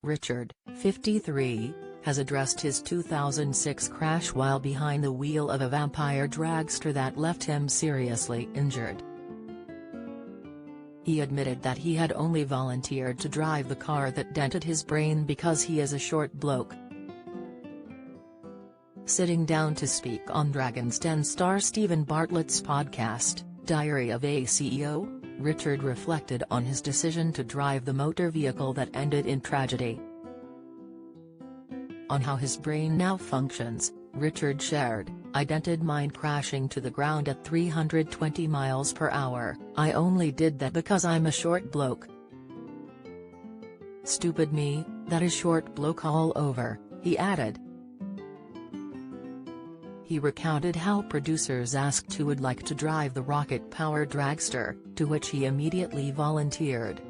Richard, 53, has addressed his 2006 crash while behind the wheel of a vampire dragster that left him seriously injured. He admitted that he had only volunteered to drive the car that dented his brain because he is a short bloke. Sitting down to speak on Dragon's Den star Stephen Bartlett's podcast, Diary of a CEO, Richard reflected on his decision to drive the motor vehicle that ended in tragedy. On how his brain now functions, Richard shared, "I dented mine crashing to the ground at 320 miles per hour. I only did that because I'm a short bloke. Stupid me, that is short bloke all over," he added. He recounted how producers asked who would like to drive the rocket-powered dragster, to which he immediately volunteered.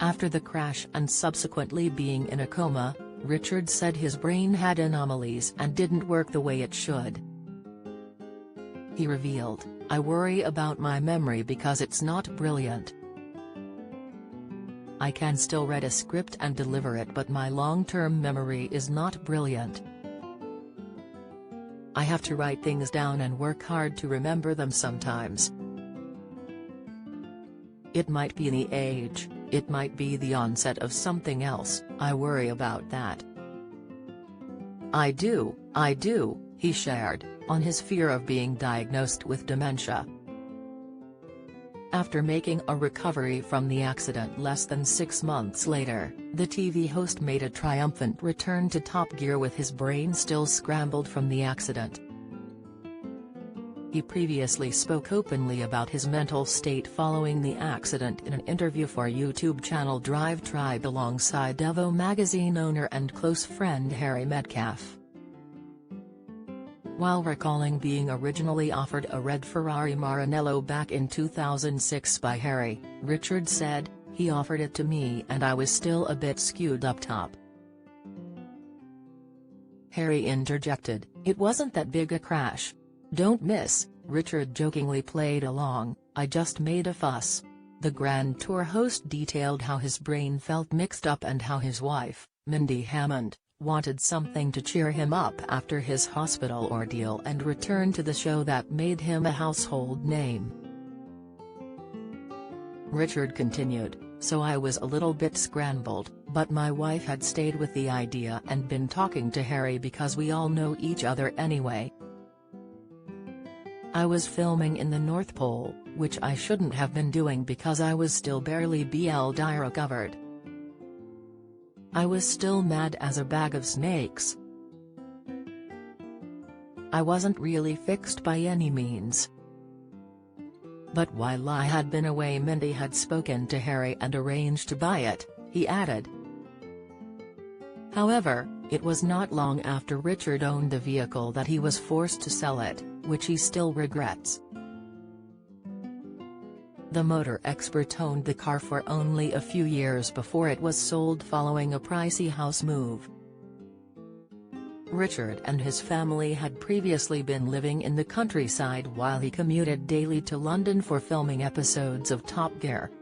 After the crash and subsequently being in a coma, Richard said his brain had anomalies and didn't work the way it should. He revealed, "I worry about my memory because it's not brilliant. I can still read a script and deliver it, but my long-term memory is not brilliant. I have to write things down and work hard to remember them sometimes. It might be the age, it might be the onset of something else, I worry about that. I do," he shared, on his fear of being diagnosed with dementia. After making a recovery from the accident less than 6 months later, the TV host made a triumphant return to Top Gear with his brain still scrambled from the accident. He previously spoke openly about his mental state following the accident in an interview for YouTube channel Drive Tribe alongside Devo magazine owner and close friend Harry Metcalf. While recalling being originally offered a red Ferrari Maranello back in 2006 by Harry, Richard said, "He offered it to me and I was still a bit skewed up top." Harry interjected, "It wasn't that big a crash. Don't miss," Richard jokingly played along, "I just made a fuss." The Grand Tour host detailed how his brain felt mixed up and how his wife, Mindy Hammond, wanted something to cheer him up after his hospital ordeal and return to the show that made him a household name. Richard continued, "So I was a little bit scrambled, but my wife had stayed with the idea and been talking to Harry because we all know each other anyway. I was filming in the North Pole, which I shouldn't have been doing because I was still barely BLD recovered. I was still mad as a bag of snakes. I wasn't really fixed by any means. But while I had been away, Mindy had spoken to Harry and arranged to buy it," he added. However, it was not long after Richard owned the vehicle that he was forced to sell it, which he still regrets. The motor expert owned the car for only a few years before it was sold following a pricey house move. Richard and his family had previously been living in the countryside while he commuted daily to London for filming episodes of Top Gear.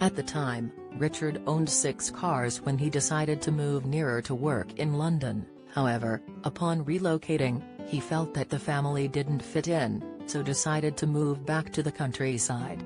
At the time, Richard owned 6 cars when he decided to move nearer to work in London. However, upon relocating, he felt that the family didn't fit in, so decided to move back to the countryside.